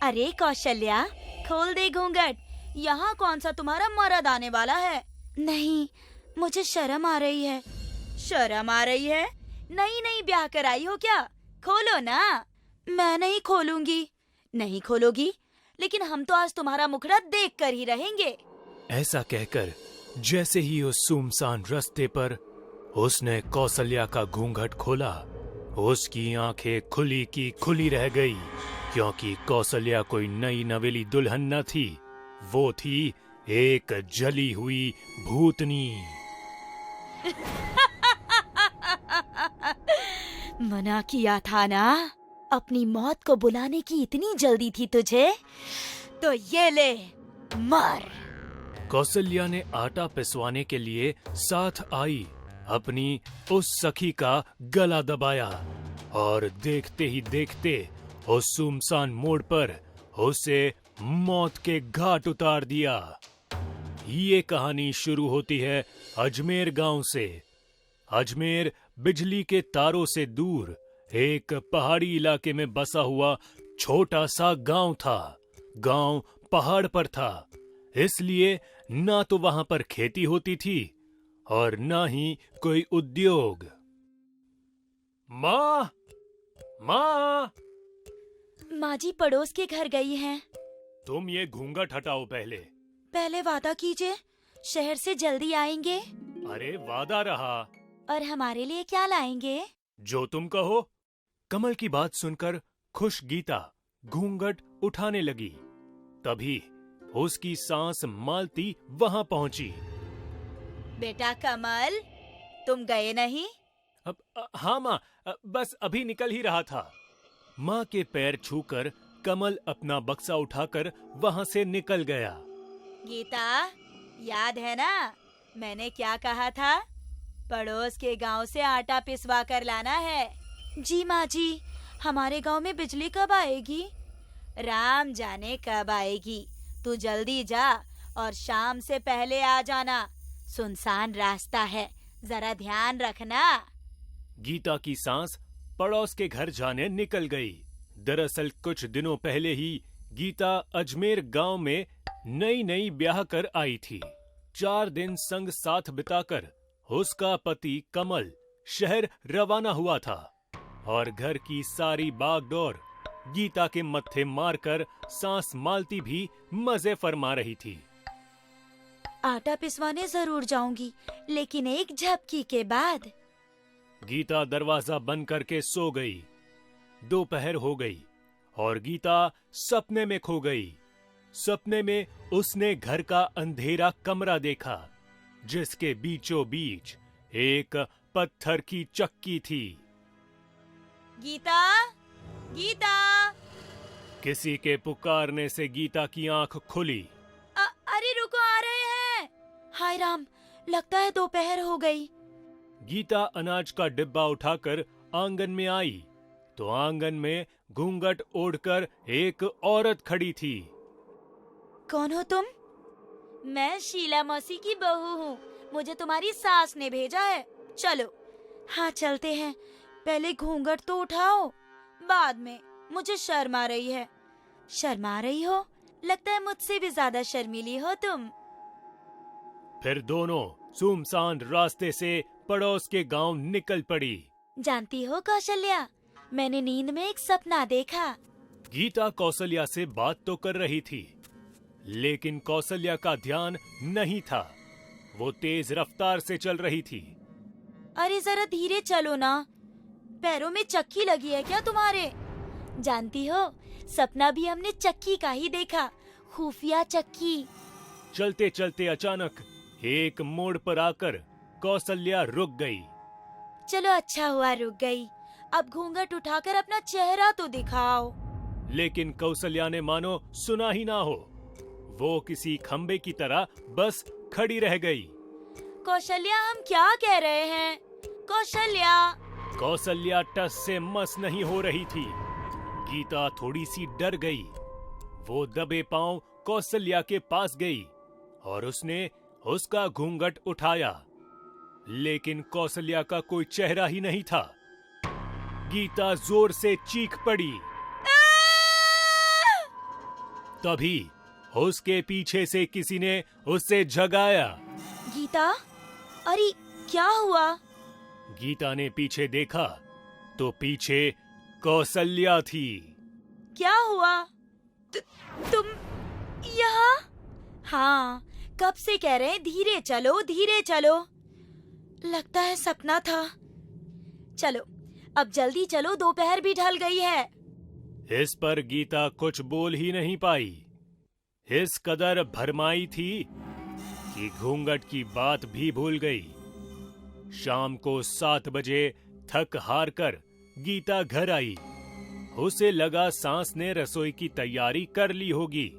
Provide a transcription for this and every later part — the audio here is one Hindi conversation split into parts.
अरे कौशल्या, खोल दे घूंघट। यहाँ कौन सा तुम्हारा मर्द आने वाला है? नहीं, मुझे शर्म आ रही है। शर्म आ रही है? नई नई ब्याह कर आई हो क्या? खोलो ना। मैं नहीं खोलूंगी। नहीं खोलोगी? लेकिन हम तो आज तुम्हारा मुखड़ा देख कर ही रहेंगे। ऐसा कहकर जैसे ही उस सुनसान रास्ते पर उसने कौशल्या का घूंघट खोला, उसकी आंखें खुली की खुली रह गई, क्योंकि कौशल्या कोई नई नवेली दुल्हन न थी, वो थी एक जली हुई भूतनी। मना किया था ना, अपनी मौत को बुलाने की इतनी जल्दी थी तुझे, तो ये ले, मर। कौशल्या ने आटा पिसवाने के लिए साथ आई अपनी उस सखी का गला दबाया और देखते ही देखते उस सुनसान मोड़ पर उसे मौत के घाट उतार दिया। ये कहानी शुरू होती है अजमेर गांव से। अजमेर बिजली के तारों से दूर एक पहाड़ी इलाके में बसा हुआ छोटा सा गांव था। गांव पहाड़ पर था, इसलिए ना तो वहां पर खेती होती थी और ना ही कोई उद्योग। माँ, माँ, माँ जी पड़ोस के घर गई हैं। तुम ये घूंघट हटाओ पहले। पहले वादा कीजिए, शहर से जल्दी आएंगे। अरे वादा रहा। और हमारे लिए क्या लाएंगे? जो तुम कहो। कमल की बात सुनकर खुश गीता घूंघट उठाने लगी। तभी उसकी सांस मालती वहां पहुंची। बेटा कमल, तुम गए नहीं? हाँ माँ, बस अभी निकल ही रहा था। माँ के पैर छूकर कमल अपना बक्सा उठाकर वहां से निकल गया। गीता, याद है ना मैंने क्या कहा था? पड़ोस के गांव से आटा पिसवा कर लाना है। जी माँ जी, हमारे गांव में बिजली कब आएगी? राम जाने कब आएगी। तू जल्दी जा और शाम से पहले आ जाना। सुनसान रास्ता है, जरा ध्यान रखना। गीता की सांस पड़ोस के घर जाने निकल गई। दरअसल कुछ दिनों पहले ही गीता अजमेर गांव में नई नई ब्याह कर आई थी। 4 दिन संग साथ बिताकर उसका पति कमल शहर रवाना हुआ था और घर की सारी बागडोर गीता के मत्थे मारकर सांस मालती भी मजे फरमा रही थी। आटा पिसवाने जरूर जाऊंगी, लेकिन एक झपकी के बाद। गीता दरवाजा बंद करके सो गई। दोपहर हो गई और गीता सपने में खो गई। सपने में उसने घर का अंधेरा कमरा देखा, जिसके बीचों बीच एक पत्थर की चक्की थी। गीता, गीता! किसी के पुकारने से गीता की आंख खुली। अरे रुको, आ रहे हैं। हाय राम, लगता है दोपहर हो गई। गीता अनाज का डिब्बा उठाकर आंगन में आई तो आंगन में घूंघट ओढ़कर एक औरत खड़ी थी। कौन हो तुम? मैं शीला मौसी की बहू हूँ। मुझे तुम्हारी सास ने भेजा है। चलो, हाँ चलते हैं। पहले घूंघट तो उठाओ, बाद में। मुझे शर्म आ रही है। शर्मा रही हो? लगता है मुझसे भी ज्यादा शर्मीली हो तुम। फिर दोनों सुनसान रास्ते से पड़ोस के गांव निकल पड़ी। जानती हो कौशल्या, मैंने नींद में एक सपना देखा। गीता कौशल्या से बात तो कर रही थी, लेकिन कौशल्या का ध्यान नहीं था। वो तेज रफ्तार से चल रही थी। अरे जरा धीरे चलो ना। पैरों में चक्की लगी है क्या तुम्हारे? जानती हो, सपना भी हमने चक्की का ही देखा, खुफिया चक्की। चलते चलते अचानक एक मोड़ पर आकर कौशल्या रुक गई। चलो अच्छा हुआ रुक गई। अब घूंघट उठाकर अपना चेहरा तो दिखाओ। लेकिन कौशल्या ने मानो सुना ही ना हो। वो किसी खंबे की तरह बस खड़ी रह गई। कौशल्या, हम क्या कह रहे हैं? कौशल्या! कौशल्या टस से मस नहीं हो रही थी। गीता थोड़ी सी डर गई। वो दबे पांव कौशल्या के पास गई और उसने उसका घूंघट उठाया, लेकिन कौशल्या का कोई चेहरा ही नहीं था। गीता जोर से चीख पड़ी। तभी उसके पीछे से किसी ने उससे जगाया। गीता, अरे क्या हुआ? गीता ने पीछे देखा तो पीछे कौसल्या थी। क्या हुआ? तुम यहाँ? हाँ, कब से कह रहे हैं धीरे चलो धीरे चलो। लगता है सपना था। चलो अब जल्दी चलो, दोपहर भी ढल गई है। इस पर गीता कुछ बोल ही नहीं पाई। इस कदर भरमाई थी कि घूंघट की बात भी भूल गई। शाम को 7 बजे थक हार कर गीता घर आई। उसे लगा सांस ने रसोई की तैयारी कर ली होगी,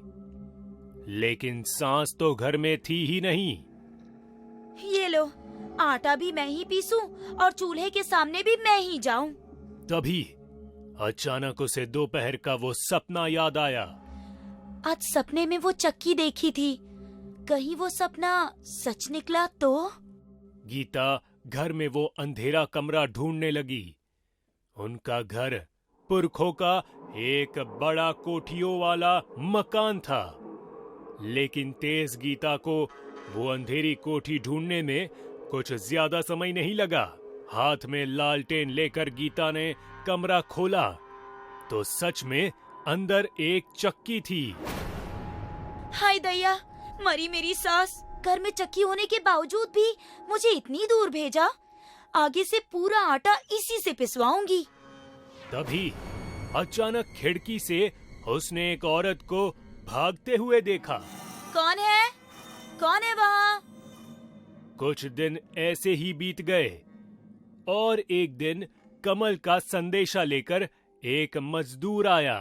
लेकिन सांस तो घर में थी ही नहीं। ये लो, आटा भी मैं ही पीसूं और चूल्हे के सामने भी मैं ही जाऊं। तभी अचानक उसे दोपहर का वो सपना याद आया। आज सपने में वो चक्की देखी थी, कहीं वो सपना सच निकला तो? गीता घर में वो अंधेरा कमरा ढूंढने लगी। उनका घर पुरखों का एक बड़ा कोठियों वाला मकान था, लेकिन तेज गीता को वो अंधेरी कोठी ढूंढने में कुछ ज्यादा समय नहीं लगा। हाथ में लालटेन लेकर गीता ने कमरा खोला तो सच में अंदर एक चक्की थी। हाय दया, मरी मेरी सास। घर में चक्की होने के बावजूद भी मुझे इतनी दूर भेजा। आगे से पूरा आटा इसी से पिसवाऊंगी। तभी अचानक खिड़की से उसने एक औरत को भागते हुए देखा। कौन है? कौन है वहाँ? कुछ दिन ऐसे ही बीत गए और एक दिन कमल का संदेशा लेकर एक मजदूर आया।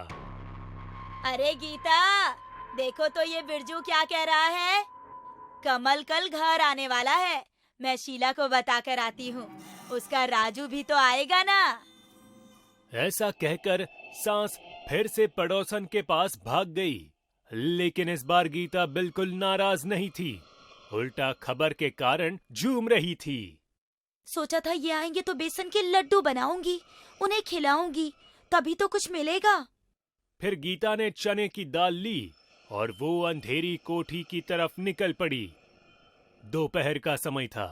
अरे गीता, देखो तो ये बिरजू क्या कह रहा है। कमल कल घर आने वाला है, मैं शीला को बताकर आती हूँ। उसका राजू भी तो आएगा ना। ऐसा कहकर सांस फिर से पड़ोसन के पास भाग गई, लेकिन इस बार गीता बिल्कुल नाराज नहीं थी, उल्टा खबर के कारण झूम रही थी। सोचा था ये आएंगे तो बेसन के लड्डू बनाऊंगी, उन्हें खिलाऊंगी, तभी तो कुछ मिलेगा। फिर गीता ने चने की दाल ली और वो अंधेरी कोठी की तरफ निकल पड़ी। दोपहर का समय था,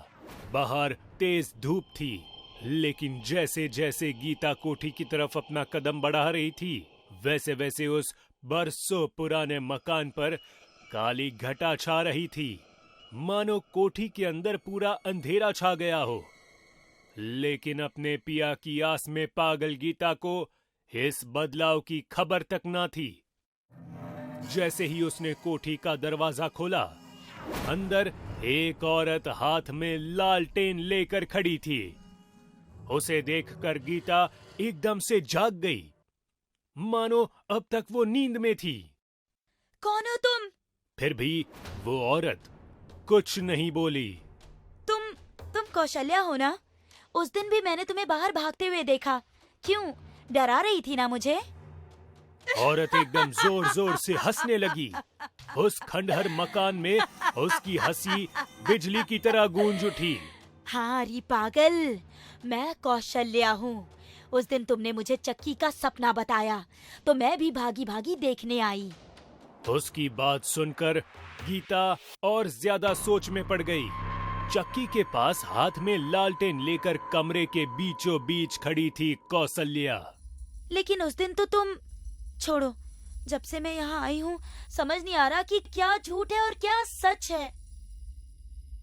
बाहर तेज धूप थी, लेकिन जैसे जैसे गीता कोठी की तरफ अपना कदम बढ़ा रही थी, वैसे वैसे उस बरसों पुराने मकान पर काली घटा छा रही थी, मानो कोठी के अंदर पूरा अंधेरा छा गया हो। लेकिन अपने पिया की आस में पागल गीता को इस बदलाव की खबर तक न थी। जैसे ही उसने कोठी का दरवाजा खोला, अंदर एक औरत हाथ में लालटेन लेकर खड़ी थी। उसे देखकर गीता एकदम से जाग गई, मानो अब तक वो नींद में थी। कौन हो तुम? फिर भी वो औरत कुछ नहीं बोली। तुम कौशल्या हो ना? उस दिन भी मैंने तुम्हें बाहर भागते हुए देखा। क्यों, डरा रही थी ना मुझे? औरत एकदम जोर जोर से हंसने लगी। उस खंडहर मकान में उसकी हंसी बिजली की तरह गूंज उठी। हाँ री पागल, मैं कौशल्या हूँ। उस दिन तुमने मुझे चक्की का सपना बताया तो मैं भी भागी भागी देखने आई। उसकी बात सुनकर गीता और ज्यादा सोच में पड़ गई। चक्की के पास हाथ में लालटेन लेकर कमरे के बीचों बीच खड़ी थी कौशल्या। लेकिन उस दिन तो तुम... छोड़ो, जब से मैं यहाँ आई हूँ समझ नहीं आ रहा कि क्या झूठ है और क्या सच है।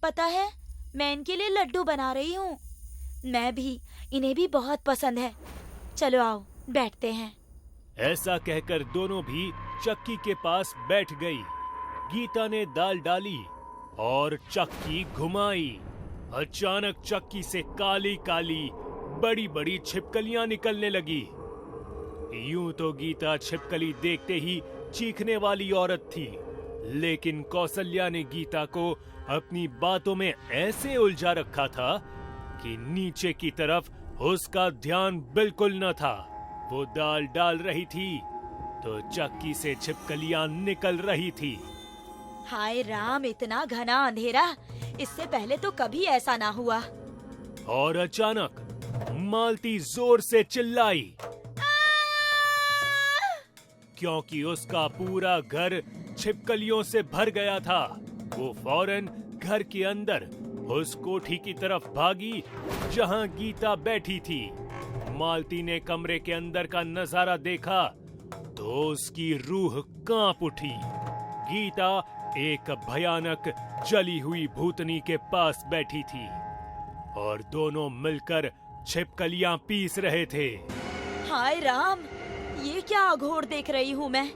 पता है, मैं इनके लिए लड्डू बना रही हूँ। मैं भी, इन्हें भी बहुत पसंद है। चलो आओ, बैठते हैं। ऐसा कहकर दोनों भी चक्की के पास बैठ गई। गीता ने दाल डाली और चक्की घुमाई। अचानक चक्की से काली काली बड़ी बड़ी छिपकलियां निकलने लगी। यूं तो गीता छिपकली देखते ही चीखने वाली औरत थी, लेकिन कौशल्या ने गीता को अपनी बातों में ऐसे उलझा रखा था कि नीचे की तरफ उसका ध्यान बिल्कुल न था। वो दाल डाल रही थी तो चक्की से छिपकलियां निकल रही थी। हाय राम, इतना घना अंधेरा, इससे पहले तो कभी ऐसा ना हुआ। और अचानक मालती जोर से चिल्लाई, क्योंकि उसका पूरा घर छिपकलियों से भर गया था। वो फौरन घर के अंदर उस कोठी की तरफ भागी जहां गीता बैठी थी। मालती ने कमरे के अंदर का नजारा देखा तो उसकी रूह कांप उठी। गीता एक भयानक जली हुई भूतनी के पास बैठी थी और दोनों मिलकर छिपकलियां पीस रहे थे। हाय राम, ये क्या अघोर देख रही हूँ मैं।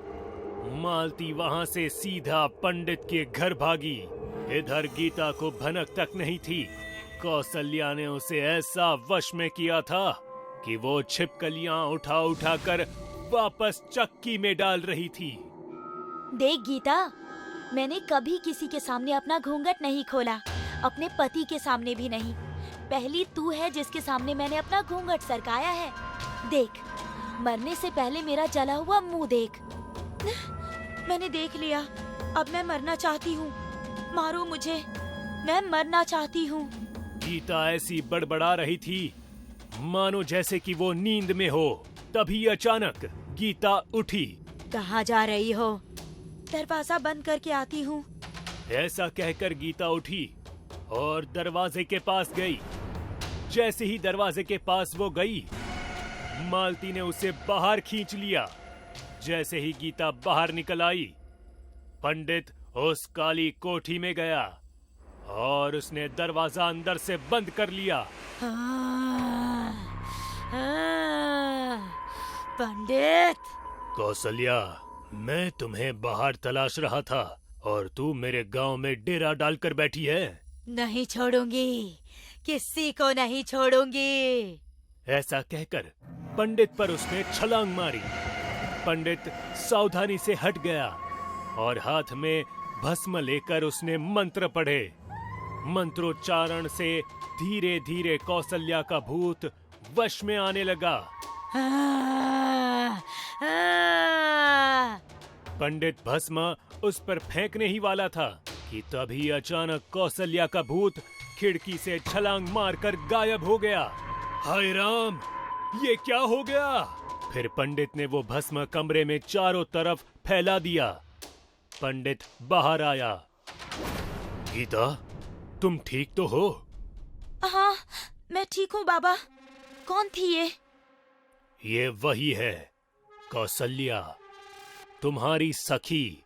मालती वहां से सीधा पंडित के घर भागी। इधर गीता को भनक तक नहीं थी। कौसल्या ने उसे ऐसा वश में किया था कि वो छिपकलियां उठा उठा कर वापस चक्की में डाल रही थी। देख गीता, मैंने कभी किसी के सामने अपना घूंघट नहीं खोला, अपने पति के सामने भी नहीं। पहली तू है जिसके सामने मैंने अपना घूंघट सरकाया है। देख, मरने से पहले मेरा जला हुआ मुंह देख। मैंने देख लिया, अब मैं मरना चाहती हूँ। मारो मुझे, मैं मरना चाहती हूँ। गीता ऐसी बड़बड़ा रही थी मानो जैसे कि वो नींद में हो। तभी अचानक गीता उठी। कहाँ जा रही हो? दरवाजा बंद करके आती हूँ। ऐसा कहकर गीता उठी और दरवाजे के पास गई। जैसे ही दरवाजे के पास वो गई, मालती ने उसे बाहर खींच लिया। जैसे ही गीता बाहर निकल आई, पंडित उस काली कोठी में गया और उसने दरवाजा अंदर से बंद कर लिया। पंडित! कौसल्या, मैं तुम्हें बाहर तलाश रहा था और तू मेरे गांव में डेरा डालकर बैठी है। नहीं छोड़ूंगी, किसी को नहीं छोड़ूंगी। ऐसा कहकर पंडित पर उसने छलांग मारी। पंडित सावधानी से हट गया और हाथ में भस्म लेकर उसने मंत्र पढ़े। मंत्रोच्चारण से धीरे धीरे कौसल्या का भूत वश में आने लगा। पंडित भस्म उस पर फेंकने ही वाला था कि तभी अचानक कौसल्या का भूत खिड़की से छलांग मारकर गायब हो गया। हाय राम, ये क्या हो गया? फिर पंडित ने वो भस्म कमरे में चारों तरफ फैला दिया। पंडित बाहर आया। गीता, तुम ठीक तो हो? हाँ, मैं ठीक हूँ बाबा। कौन थी ये? ये वही है, कौसल्या, तुम्हारी सखी।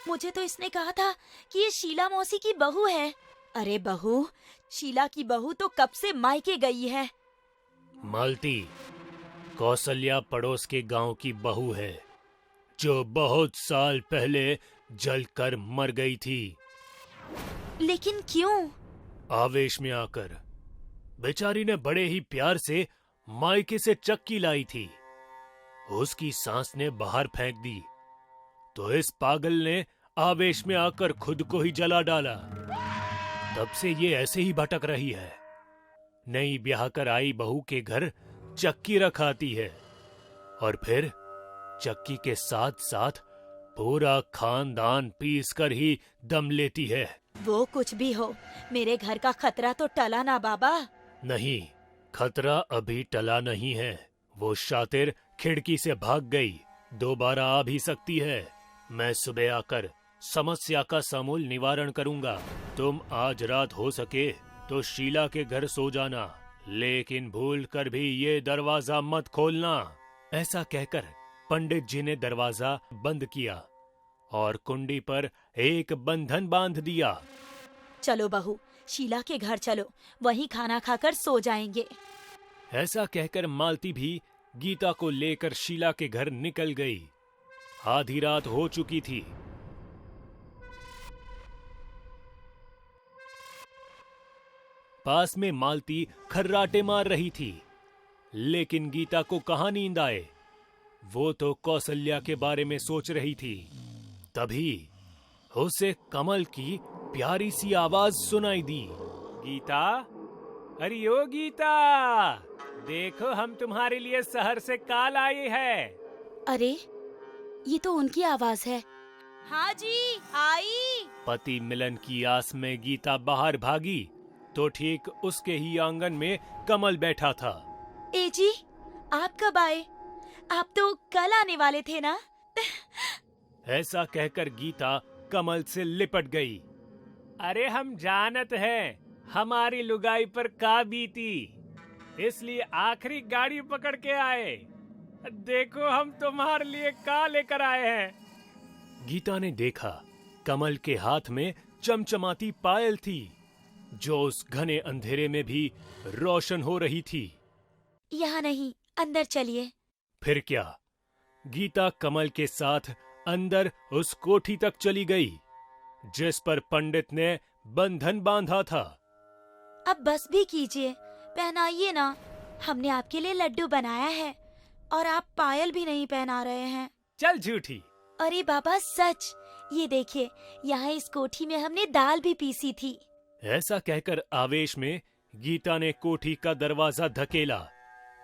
मुझे तो इसने कहा था कि ये शीला मौसी की बहू है। अरे बहू, शीला की बहू तो कब से मायके गई है। मालती, कौसल्या पड़ोस के गांव की बहू है जो बहुत साल पहले जलकर मर गई थी। लेकिन क्यों? आवेश में आकर। बेचारी ने बड़े ही प्यार से मायके से चक्की लाई थी। उसकी सांस ने बाहर फेंक दी तो इस पागल ने आवेश में आकर खुद को ही जला डाला। तब से ये ऐसे ही भटक रही है। नई ब्याह कर आई बहू के घर चक्की रखाती है और फिर चक्की के साथ साथ पूरा खानदान पीस कर ही दम लेती है। वो कुछ भी हो, मेरे घर का खतरा तो टला ना बाबा। नहीं, खतरा अभी टला नहीं है। वो शातिर खिड़की से भाग गई, दोबारा आ भी सकती है। मैं सुबह आकर समस्या का समूल निवारण करूंगा। तुम आज रात हो सके तो शीला के घर सो जाना, लेकिन भूल कर भी ये दरवाजा मत खोलना। ऐसा कहकर पंडित जी ने दरवाजा बंद किया और कुंडी पर एक बंधन बांध दिया। चलो बहू, शीला के घर चलो, वहीं खाना खाकर सो जाएंगे। ऐसा कहकर मालती भी गीता को लेकर शीला के घर निकल गई। आधी रात हो चुकी थी। पास में मालती खर्राटे मार रही थी, लेकिन गीता को कहाँ नींद आए। वो तो कौसल्या के बारे में सोच रही थी। तभी उसे कमल की प्यारी सी आवाज सुनाई दी। गीता, अरे ओ गीता, देखो हम तुम्हारे लिए शहर से काल आए हैं। अरे, ये तो उनकी आवाज है। हाँ जी, आई। पति मिलन की आस में गीता बाहर भागी तो ठीक उसके ही आंगन में कमल बैठा था। ए जी, आप कब आए? आप तो कल आने वाले थे ना? ऐसा कहकर गीता कमल से लिपट गई। अरे हम जानत हैं हमारी लुगाई पर का बीती, इसलिए आखिरी गाड़ी पकड़ के आए। देखो हम तुम्हारे लिए का लेकर आए हैं। गीता ने देखा कमल के हाथ में चमचमाती पायल थी, जो उस घने अंधेरे में भी रोशन हो रही थी। यहाँ नहीं, अंदर चलिए। फिर क्या, गीता कमल के साथ अंदर उस कोठी तक चली गई जिस पर पंडित ने बंधन बांधा था। अब बस भी कीजिए, पहनाइए ना। हमने आपके लिए लड्डू बनाया है और आप पायल भी नहीं पहना रहे हैं। चल झूठी। अरे बाबा सच, ये देखिए, यहाँ इस कोठी में हमने दाल भी पीसी थी। ऐसा कहकर आवेश में गीता ने कोठी का दरवाजा धकेला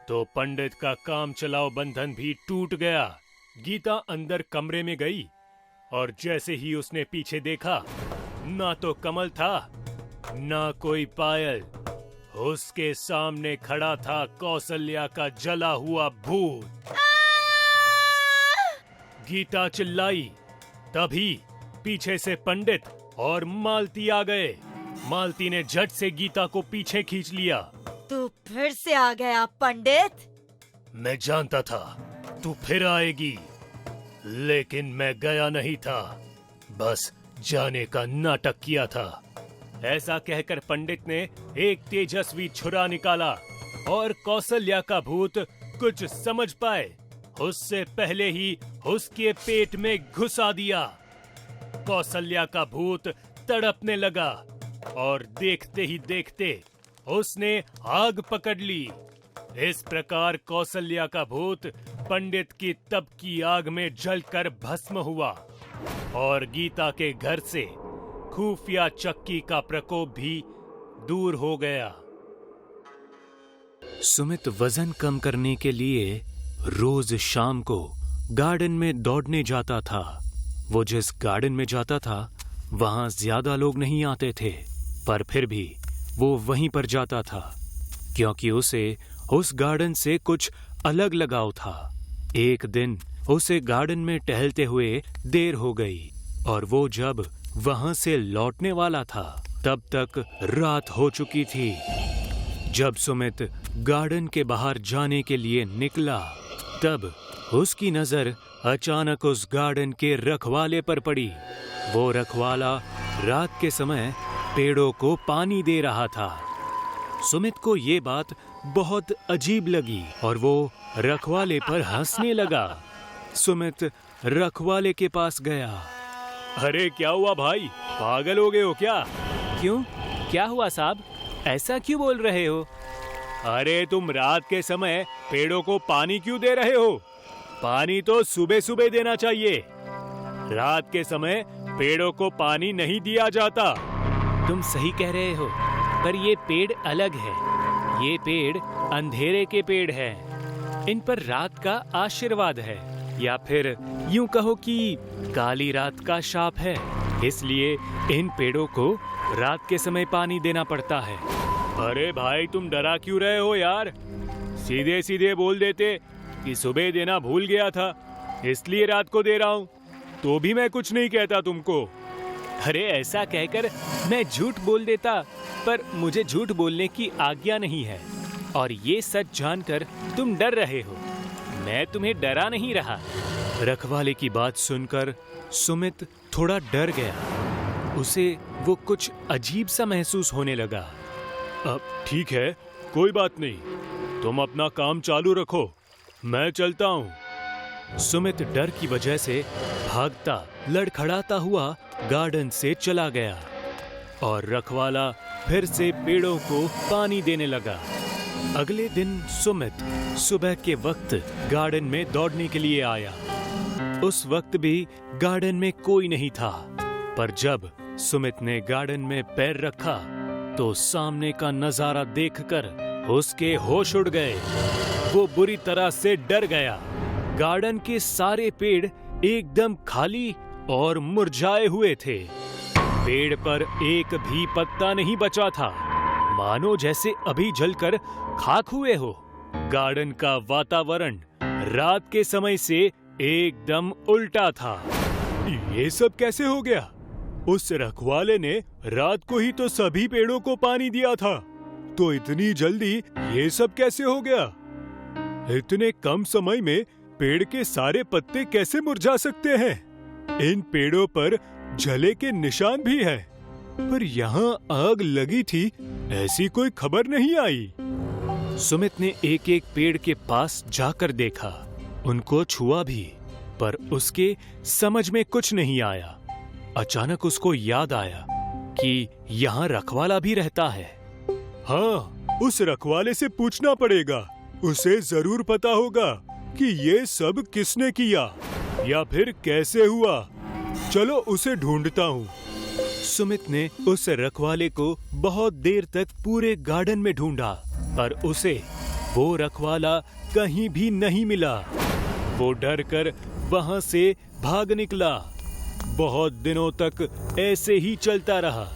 तो पंडित का काम चलाओ बंधन भी टूट गया। गीता अंदर कमरे में गई और जैसे ही उसने पीछे देखा, ना तो कमल था ना कोई पायल। उसके सामने खड़ा था कौसल्या का जला हुआ भूत। गीता चिल्लाई, तभी पीछे से पंडित और मालती आ गए। मालती ने झट से गीता को पीछे खींच लिया। तू फिर से आ गया पंडित? मैं जानता था तू फिर आएगी, लेकिन मैं गया नहीं था, बस जाने का नाटक किया था। ऐसा कहकर पंडित ने एक तेजस्वी छुरा निकाला और कौसल्या का भूत कुछ समझ पाए उससे पहले ही उसके पेट में घुसा दिया। कौसल्या का भूत तड़पने लगा और देखते ही देखते उसने आग पकड़ ली। इस प्रकार कौसल्या का भूत पंडित की तप की आग में जलकर भस्म हुआ और गीता के घर से खुफिया चक्की का प्रकोप भी दूर हो गया। सुमित वजन कम करने के लिए रोज शाम को गार्डन में दौड़ने जाता था। वो जिस गार्डन में जाता था वहां ज्यादा लोग नहीं आते थे, पर फिर भी वो वहीं पर जाता था क्योंकि उसे उस गार्डन से कुछ अलग लगाव था। एक दिन उसे गार्डन में टहलते हुए देर हो गई और वो जब वहां से लौटने वाला था तब तक रात हो चुकी थी। जब सुमित गार्डन के बाहर जाने के लिए निकला तब उसकी नजर अचानक उस गार्डन के रखवाले पर पड़ी। वो रखवाला रात के समय पेड़ों को पानी दे रहा था। सुमित को ये बात बहुत अजीब लगी और वो रखवाले पर हंसने लगा। सुमित रखवाले के पास गया। अरे क्या हुआ भाई, पागल हो गए हो क्या? क्यों, क्या हुआ साहब, ऐसा क्यों बोल रहे हो? अरे तुम रात के समय पेड़ों को पानी क्यों दे रहे हो? पानी तो सुबह सुबह देना चाहिए, रात के समय पेड़ों को पानी नहीं दिया जाता। तुम सही कह रहे हो, पर ये पेड़ अलग है। ये पेड़ अंधेरे के पेड़ हैं। इन पर रात का आशीर्वाद है, या फिर यूं कहो कि काली रात का शाप है। इसलिए इन पेड़ों को रात के समय पानी देना पड़ता है। अरे भाई तुम डरा क्यों रहे हो यार? सीधे सीधे बोल देते कि सुबह देना भूल गया था इसलिए रात को दे रहा हूँ, तो भी मैं कुछ नहीं कहता तुमको। अरे ऐसा कहकर मैं झूठ बोल देता, पर मुझे झूठ बोलने की आज्ञा नहीं है और ये सच जानकर तुम डर रहे हो। मैं तुम्हें डरा नहीं रहा। रखवाले की बात सुनकर सुमित थोड़ा डर गया। उसे वो कुछ अजीब सा महसूस होने लगा। अब ठीक है, कोई बात नहीं, तुम अपना काम चालू रखो, मैं चलता हूँ। सुमित डर की वजह से भागता लड़खड़ाता हुआ गार्डन से चला गया और रखवाला फिर से पेड़ों को पानी देने लगा। अगले दिन सुमित सुबह के वक्त गार्डन में दौड़ने के लिए आया। उस वक्त भी गार्डन में कोई नहीं था, पर जब सुमित ने गार्डन में पैर रखा तो सामने का नजारा देखकर उसके होश उड़ गए। वो बुरी तरह से डर गया। गार्डन के सारे पेड़ एकदम खाली और मुरझाए हुए थे। पेड़ पर एक भी पत्ता नहीं बचा था, मानो जैसे अभी जलकर खाक हुए हो। गार्डन का वातावरण रात के समय से एकदम उल्टा था। ये सब कैसे हो गया? उस रखवाले ने रात को ही तो सभी पेड़ों को पानी दिया था, तो इतनी जल्दी ये सब कैसे हो गया? इतने कम समय में पेड़ के सारे पत्ते कैसे मुरझा सकते हैं? इन पेड़ों पर जले के निशान भी है, पर यहाँ आग लगी थी ऐसी कोई खबर नहीं आई। सुमित ने एक एक पेड़ के पास जाकर देखा, उनको छुआ भी, पर उसके समझ में कुछ नहीं आया। अचानक उसको याद आया कि यहाँ रखवाला भी रहता है। हाँ, उस रखवाले से पूछना पड़ेगा। उसे जरूर पता होगा कि ये सब किसने किया या फिर कैसे हुआ। चलो उसे ढूंढता हूँ। सुमित ने उस रखवाले को बहुत देर तक पूरे गार्डन में ढूंढा, पर उसे वो रखवाला कहीं भी नहीं मिला। वो डर कर वहां से भाग निकला। बहुत दिनों तक ऐसे ही चलता रहा।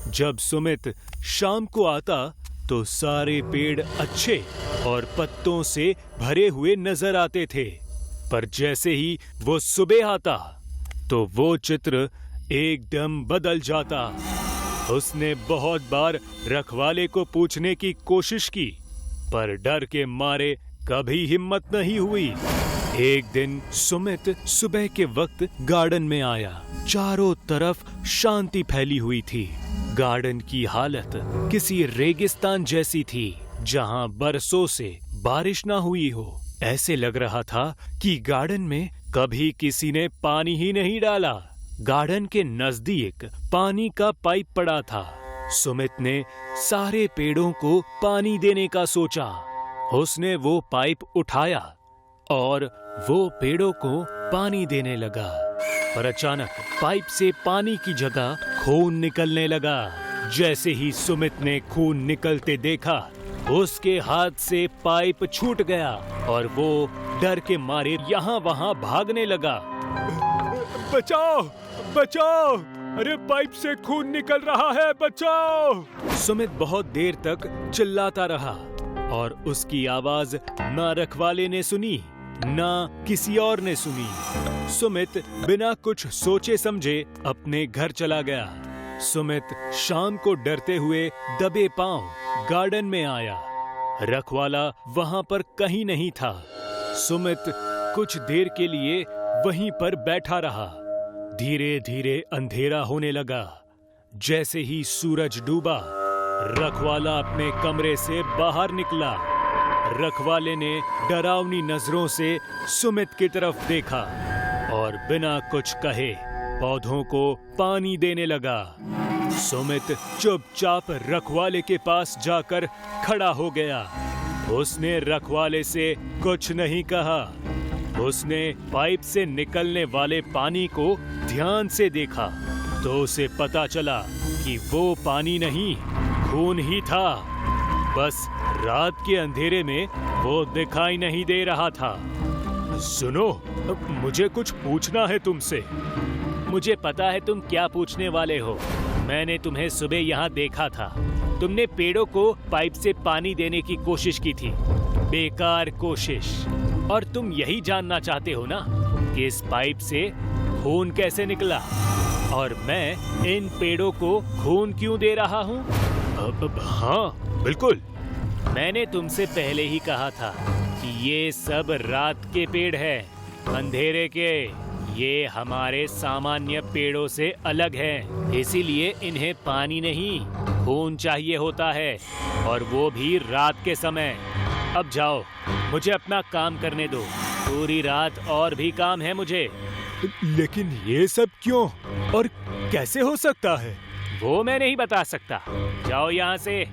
जब सुमित शाम को आता तो सारे पेड़ अच्छे और पत्तों से भरे हुए नजर आते थे, पर जैसे ही वो सुबह आता तो वो चित्र एकदम बदल जाता। उसने बहुत बार रखवाले को पूछने की कोशिश की, पर डर के मारे कभी हिम्मत नहीं हुई। एक दिन सुमित सुबह के वक्त गार्डन में आया। चारों तरफ शांति फैली हुई थी। गार्डन की हालत किसी रेगिस्तान जैसी थी, जहां बरसों से बारिश ना हुई हो। ऐसे लग रहा था कि गार्डन में कभी किसी ने पानी ही नहीं डाला। गार्डन के नजदीक पानी का पाइप पड़ा था। सुमित ने सारे पेड़ों को पानी देने का सोचा। उसने वो पाइप उठाया और वो पेड़ों को पानी देने लगा, पर अचानक पाइप से पानी की जगह खून निकलने लगा। जैसे ही सुमित ने खून निकलते देखा, उसके हाथ से पाइप छूट गया और वो डर के मारे यहाँ वहाँ भागने लगा। बचाओ, बचाओ! अरे पाइप से खून निकल रहा है, बचाओ! सुमित बहुत देर तक चिल्लाता रहा और उसकी आवाज ना रखवाले ने सुनी, ना किसी और ने सुनी। सुमित बिना कुछ सोचे समझे अपने घर चला गया। सुमित शाम को डरते हुए दबे पांव गार्डन में आया। रखवाला वहां पर कहीं नहीं था। सुमित कुछ देर के लिए वहीं पर बैठा रहा। धीरे धीरे अंधेरा होने लगा। जैसे ही सूरज डूबा, रखवाला अपने कमरे से बाहर निकला। रखवाले ने डरावनी नजरों से सुमित की तरफ देखा और बिना कुछ कहे पौधों को पानी देने लगा। सुमित चुपचाप रखवाले के पास जाकर खड़ा हो गया। उसने रखवाले से कुछ नहीं कहा। उसने पाइप से निकलने वाले पानी को ध्यान से देखा तो उसे पता चला कि वो पानी नहीं, खून ही था। बस रात के अंधेरे में वो दिखाई नहीं दे रहा था। सुनो, मुझे कुछ पूछना है तुमसे। मुझे पता है तुम क्या पूछने वाले हो। मैंने तुम्हें सुबह यहाँ देखा था। तुमने पेड़ों को पाइप से पानी देने की कोशिश की थी। बेकार कोशिश। और तुम यही जानना चाहते हो ना कि इस पाइप से खून कैसे निकला और मैं इन पेड़ों को खून क्यों दे रहा हूँ? हाँ, बिल्कुल। मैंने तुमसे पहले ही कहा था कि ये सब रात के पेड़ हैं, अंधेरे के। ये हमारे सामान्य पेड़ों से अलग हैं, इसीलिए इन्हें पानी नहीं, खून चाहिए होता है, और वो भी रात के समय। अब जाओ, मुझे अपना काम करने दो। पूरी रात और भी काम है मुझे। लेकिन ये सब क्यों और कैसे हो सकता है? वो मैं नहीं बता सकता। जाओ यहाँ से।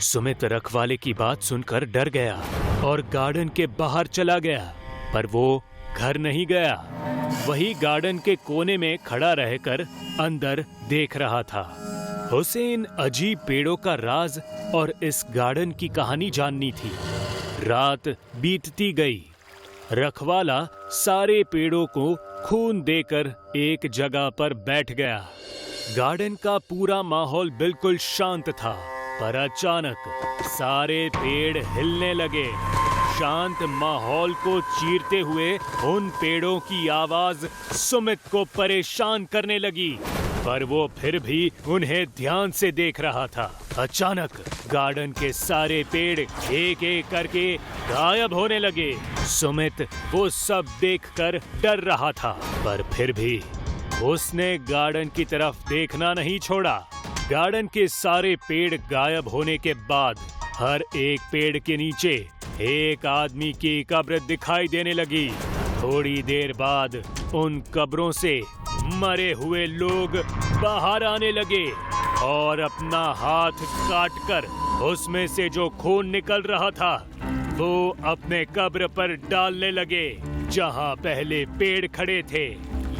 सुमित रखवाले की बात सुनकर डर गया और गार्डन के बाहर चला गया, पर वो घर नहीं गया। वही गार्डन के कोने में खड़ा रहकर अंदर देख रहा था। उसे इन अजीब पेड़ों का राज और इस गार्डन की कहानी जाननी थी। रात बीतती गई। रखवाला सारे पेड़ों को खून देकर एक जगह पर बैठ गया। गार्डन का पूरा माहौल बिल्कुल शांत था, पर अचानक सारे पेड़ हिलने लगे। शांत माहौल को चीरते हुए उन पेड़ों की आवाज सुमित को परेशान करने लगी, पर वो फिर भी उन्हें ध्यान से देख रहा था। अचानक गार्डन के सारे पेड़ एक एक करके गायब होने लगे। सुमित वो सब देखकर डर रहा था, पर फिर भी उसने गार्डन की तरफ देखना नहीं छोड़ा। गार्डन के सारे पेड़ गायब होने के बाद हर एक पेड़ के नीचे एक आदमी की कब्र दिखाई देने लगी। थोड़ी देर बाद उन कब्रों से मरे हुए लोग बाहर आने लगे और अपना हाथ काटकर उसमें से जो खून निकल रहा था वो अपने कब्र पर डालने लगे, जहां पहले पेड़ खड़े थे।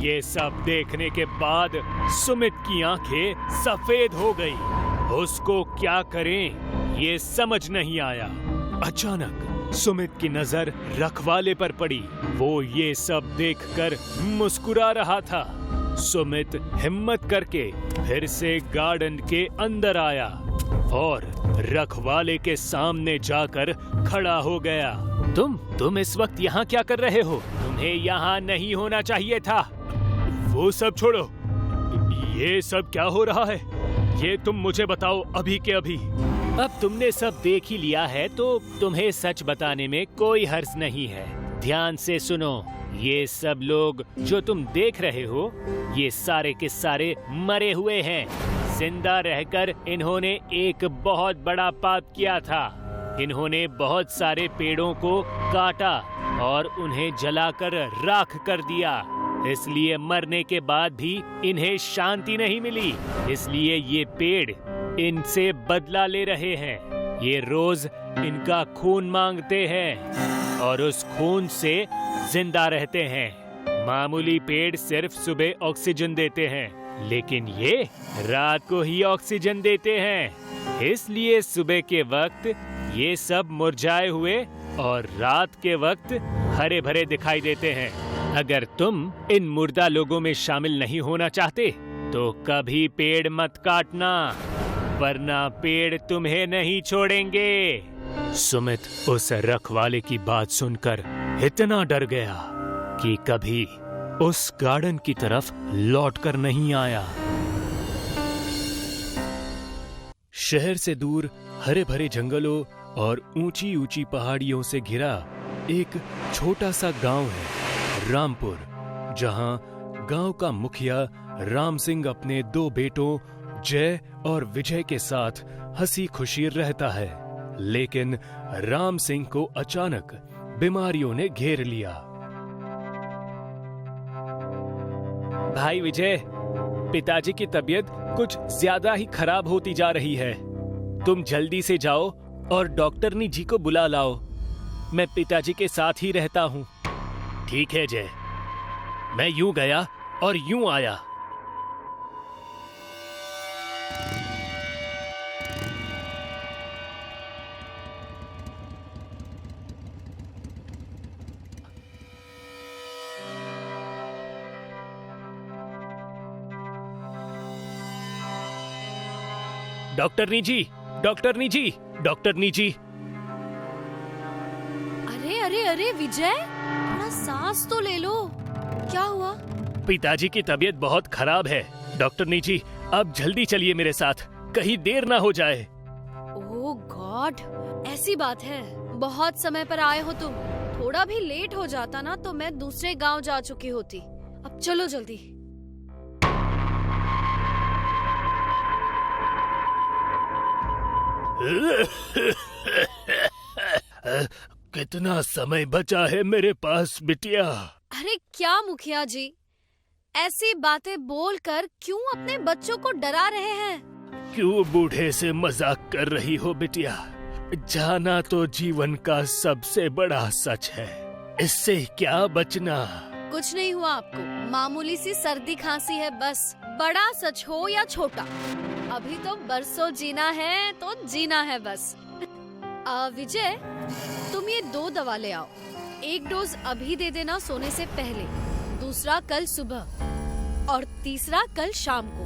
ये सब देखने के बाद सुमित की आंखें सफेद हो गई। उसको क्या करें ये समझ नहीं आया। अचानक सुमित की नजर रखवाले पर पड़ी। वो ये सब देखकर मुस्कुरा रहा था। सुमित हिम्मत करके फिर से गार्डन के अंदर आया और रखवाले के सामने जाकर खड़ा हो गया। तुम इस वक्त यहाँ क्या कर रहे हो? तुम्हें यहाँ नहीं होना चाहिए था। वो सब छोड़ो, ये सब क्या हो रहा है ये तुम मुझे बताओ अभी के अभी। अब तुमने सब देख ही लिया है तो तुम्हें सच बताने में कोई हर्ज नहीं है। ध्यान से सुनो, ये सब लोग जो तुम देख रहे हो ये सारे के सारे मरे हुए हैं। जिंदा रहकर इन्होंने एक बहुत बड़ा पाप किया था। इन्होंने बहुत सारे पेड़ों को काटा और उन्हें जलाकर राख कर दिया। इसलिए मरने के बाद भी इन्हें शांति नहीं मिली। इसलिए ये पेड़ इनसे बदला ले रहे हैं। ये रोज इनका खून मांगते हैं और उस खून से जिंदा रहते हैं। मामूली पेड़ सिर्फ सुबह ऑक्सीजन देते हैं, लेकिन ये रात को ही ऑक्सीजन देते हैं। इसलिए सुबह के वक्त ये सब मुरझाए हुए और रात के वक्त हरे भरे दिखाई देते हैं। अगर तुम इन मुर्दा लोगों में शामिल नहीं होना चाहते तो कभी पेड़ मत काटना, वरना पेड़ तुम्हें नहीं छोड़ेंगे। सुमित उस रखवाले की बात सुनकर इतना डर गया कि कभी उस गार्डन की तरफ लौटकर नहीं आया। शहर से दूर हरे भरे जंगलों और ऊंची ऊंची पहाड़ियों से घिरा एक छोटा सा गांव है, रामपुर, जहां गांव का मुखिया राम सिंह अपने 2 बेटों जय और विजय के साथ हंसी खुशी रहता है। लेकिन राम सिंह को अचानक बीमारियों ने घेर लिया। भाई विजय, पिताजी की तबीयत कुछ ज्यादा ही खराब होती जा रही है। तुम जल्दी से जाओ और डॉक्टरनी जी को बुला लाओ। मैं पिताजी के साथ ही रहता हूँ। ठीक है जय, मैं यूं गया और यूं आया। डॉक्टरनी जी, डॉक्टरनी जी, डॉक्टरनी जी। अरे अरे अरे विजय, थोड़ा सांस तो ले लो। क्या हुआ? पिताजी की तबीयत बहुत खराब है। डॉक्टरनी जी, आप जल्दी चलिए मेरे साथ, कहीं देर ना हो जाए। ओह गॉड, ऐसी बात है। बहुत समय पर आए हो तुम। थोड़ा भी लेट हो जाता ना तो मैं दूसरे गांव जा चुकी होती। अब चलो जल्दी। कितना समय बचा है मेरे पास बिटिया? अरे क्या मुखिया जी, ऐसी बातें बोलकर क्यों अपने बच्चों को डरा रहे हैं? क्यों बूढ़े से मजाक कर रही हो बिटिया? जाना तो जीवन का सबसे बड़ा सच है, इससे क्या बचना। कुछ नहीं हुआ आपको, मामूली सी सर्दी खांसी है बस। बड़ा सच हो या छोटा, अभी तो बरसों जीना है तो जीना है बस। विजय, तुम ये 2 दवा ले आओ। एक डोज अभी दे देना सोने से पहले, दूसरा कल सुबह और तीसरा कल शाम को।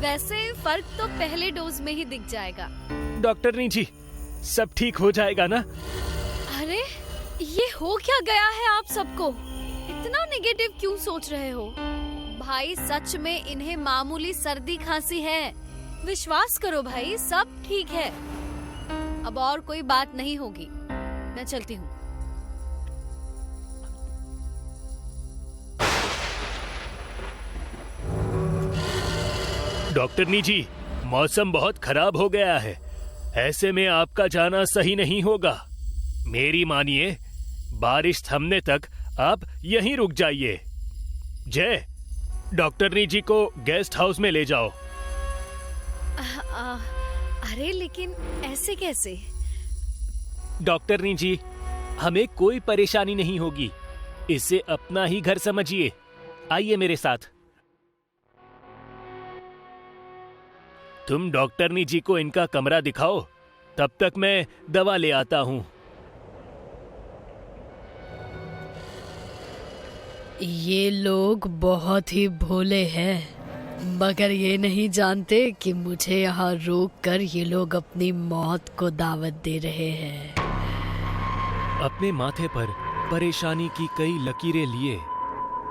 वैसे फर्क तो पहले डोज में ही दिख जाएगा। डॉक्टरनी जी, सब ठीक हो जाएगा ना? अरे ये हो क्या गया है आप सबको? इतना नेगेटिव क्यों सोच रहे हो? भाई सच में इन्हें मामूली सर्दी खांसी है। विश्वास करो भाई, सब ठीक है। अब और कोई बात नहीं होगी। मैं चलती हूँ। डॉक्टरनी जी, मौसम बहुत खराब हो गया है। ऐसे में आपका जाना सही नहीं होगा। मेरी मानिए, बारिश थमने तक आप यहीं रुक जाइए। जय, डॉक्टरनी जी को गेस्ट हाउस में ले जाओ। अरे लेकिन ऐसे कैसे? डॉक्टरनी जी, हमें कोई परेशानी नहीं होगी। इसे अपना ही घर समझिए। आइए मेरे साथ। तुम डॉक्टरनी जी को इनका कमरा दिखाओ, तब तक मैं दवा ले आता हूँ। ये लोग बहुत ही भोले हैं, मगर ये नहीं जानते कि मुझे यहाँ रोक कर ये लोग अपनी मौत को दावत दे रहे हैं। अपने माथे पर परेशानी की कई लकीरें लिए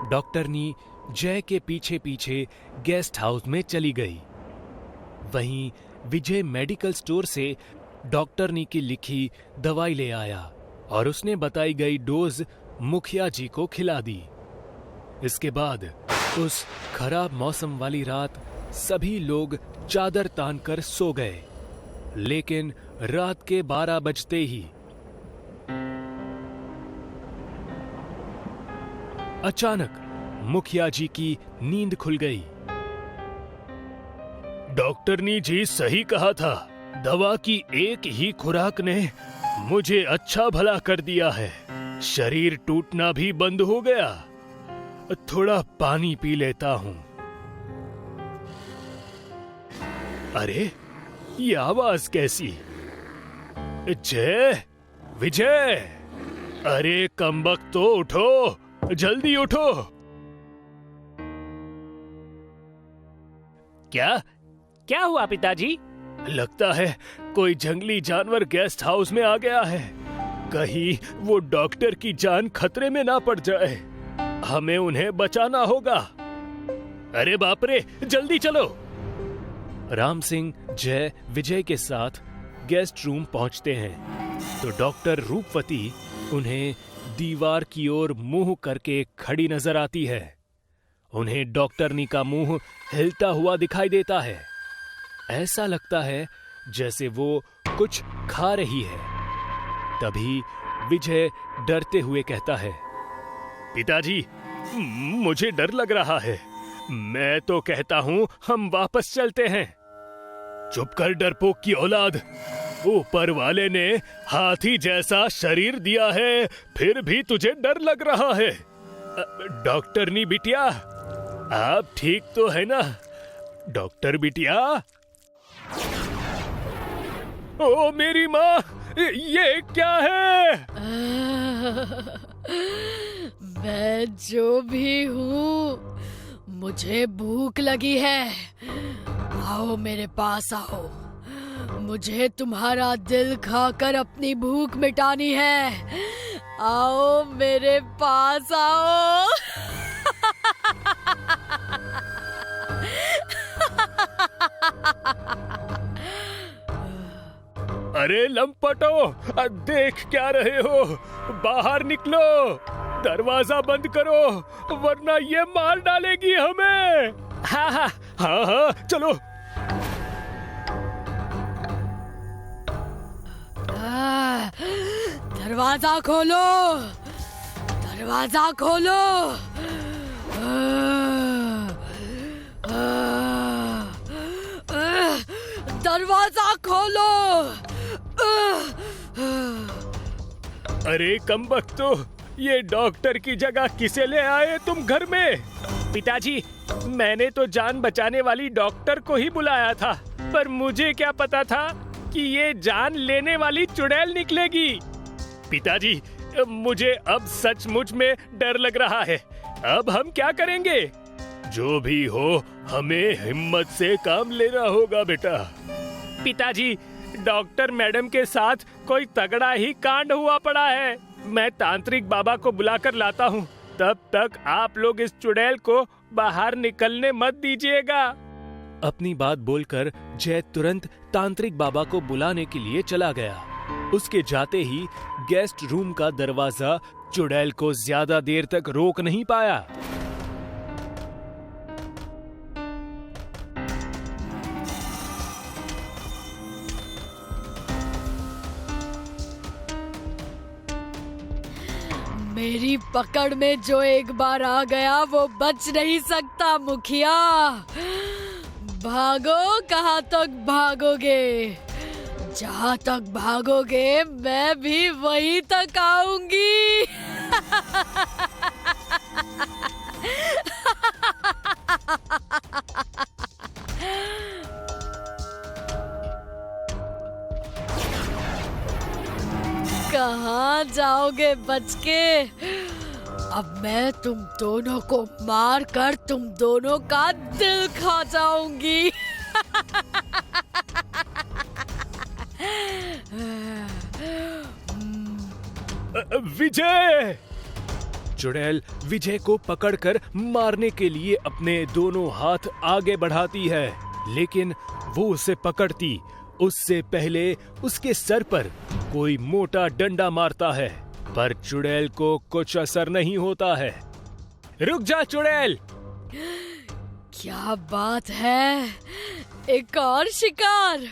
डॉक्टरनी जय के पीछे पीछे गेस्ट हाउस में चली गई। वहीं विजय मेडिकल स्टोर से डॉक्टरनी की लिखी दवाई ले आया और उसने बताई गई डोज मुखिया जी को खिला दी। इसके बाद उस खराब मौसम वाली रात सभी लोग चादर तानकर सो गए। लेकिन रात के 12 बजते ही अचानक मुखिया जी की नींद खुल गई। डॉक्टरनी जी सही कहा था, दवा की एक ही खुराक ने मुझे अच्छा भला कर दिया है। शरीर टूटना भी बंद हो गया। थोड़ा पानी पी लेता हूं। अरे, ये आवाज कैसी? जय, विजय, अरे कमबख्त तो उठो, जल्दी उठो। क्या हुआ पिताजी? लगता है कोई जंगली जानवर गेस्ट हाउस में आ गया है। कहीं वो डॉक्टर की जान खतरे में ना पड़ जाए। हमें उन्हें बचाना होगा। अरे बाप रे, जल्दी चलो। राम सिंह जय विजय के साथ गेस्ट रूम पहुंचते हैं तो डॉक्टर रूपवती उन्हें दीवार की ओर मुंह करके खड़ी नजर आती है। उन्हें डॉक्टरनी का मुंह हिलता हुआ दिखाई देता है। ऐसा लगता है जैसे वो कुछ खा रही है। तभी विजय डरते हुए कहता है, पिताजी, मुझे डर लग रहा है। मैं तो कहता हूं हम वापस चलते हैं। चुप कर डरपोक की औलाद। ऊपर वाले ने हाथी जैसा शरीर दिया है, फिर भी तुझे डर लग रहा है। डॉक्टरनी बिटिया, आप ठीक तो है ना? डॉक्टर बिटिया। ओ मेरी माँ, ये क्या है? मैं जो भी हूँ, मुझे भूख लगी है। आओ मेरे पास आओ। मुझे तुम्हारा दिल खाकर अपनी भूख मिटानी है। आओ मेरे पास आओ। अरे लंपटो, देख क्या रहे हो? बाहर निकलो, दरवाजा बंद करो, वरना ये मार डालेगी हमें। हाँ हाँ हाँ हाँ, चलो। दरवाजा खोलो, दरवाजा खोलो। दरवाजा खोलो। अरे कमबख्तो, ये डॉक्टर की जगह किसे ले आए तुम घर में? पिताजी, मैंने तो जान बचाने वाली डॉक्टर को ही बुलाया था, पर मुझे क्या पता था कि ये जान लेने वाली चुड़ैल निकलेगी। पिताजी, मुझे अब सचमुच में डर लग रहा है। अब हम क्या करेंगे? जो भी हो, हमें हिम्मत से काम लेना होगा बेटा। पिताजी, डॉक्टर मैडम के साथ कोई तगड़ा ही कांड हुआ पड़ा है। मैं तांत्रिक बाबा को बुलाकर लाता हूँ। तब तक आप लोग इस चुड़ैल को बाहर निकलने मत दीजिएगा। अपनी बात बोलकर जय तुरंत तांत्रिक बाबा को बुलाने के लिए चला गया। उसके जाते ही गेस्ट रूम का दरवाजा चुड़ैल को ज्यादा देर तक रोक नहीं पाया। मेरी पकड़ में जो एक बार आ गया वो बच नहीं सकता मुखिया। भागो, कहाँ तक भागोगे? जहाँ तक भागोगे मैं भी वहीं तक आऊंगी। कहाँ जाओगे बच के? अब मैं तुम दोनों को मार कर तुम दोनों का दिल खा जाऊंगी। विजय! चुड़ैल विजय को पकड़कर मारने के लिए अपने दोनों हाथ आगे बढ़ाती है, लेकिन वो उसे पकड़ती उससे पहले उसके सर पर कोई मोटा डंडा मारता है, पर चुड़ैल को कुछ असर नहीं होता है। रुक जा चुड़ैल! क्या बात है, एक और शिकार!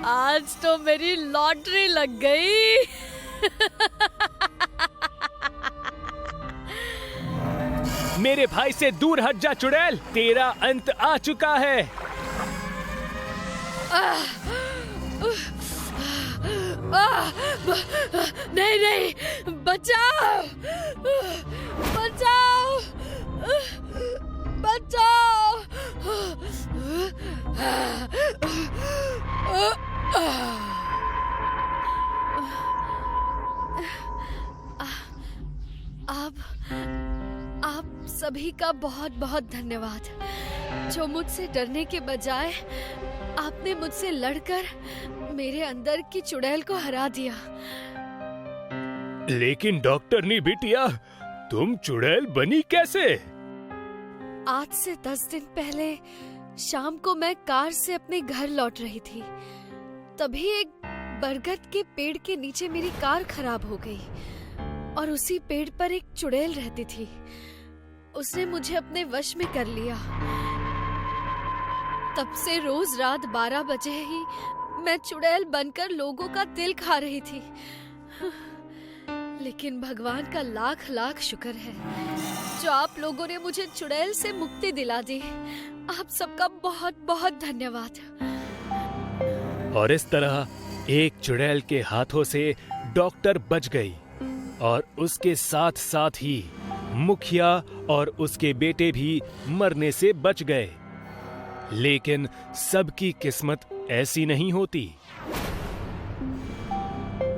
आज तो मेरी लॉटरी लग गई। मेरे भाई से दूर हट जा चुड़ैल, तेरा अंत आ चुका है। नहीं नहीं, बचाओ बचाओ बचाओ। आप सभी का बहुत बहुत धन्यवाद, जो मुझसे डरने के बजाय आपने मुझसे लड़कर मेरे अंदर की चुड़ैल को हरा दिया। लेकिन डॉक्टरनी बिटिया, तुम चुड़ैल बनी कैसे? आज से 10 दिन पहले शाम को मैं कार से अपने घर लौट रही थी। तभी एक बरगद के पेड़ के नीचे मेरी कार खराब हो गई और उसी पेड़ पर एक चुड़ैल रहती थी। उसने मुझे अपने वश में कर लिया। तब से रोज रात 12 बजे ही मैं चुड़ैल बनकर लोगों का दिल खा रही थी। लेकिन भगवान का लाख लाख शुक्र है जो आप लोगों ने मुझे चुड़ैल से मुक्ति दिला दी। आप सबका बहुत बहुत धन्यवाद। और इस तरह एक चुड़ैल के हाथों से डॉक्टर बच गई और उसके साथ साथ ही मुखिया और उसके बेटे भी मरने से बच गए। लेकिन सबकी किस्मत ऐसी नहीं होती।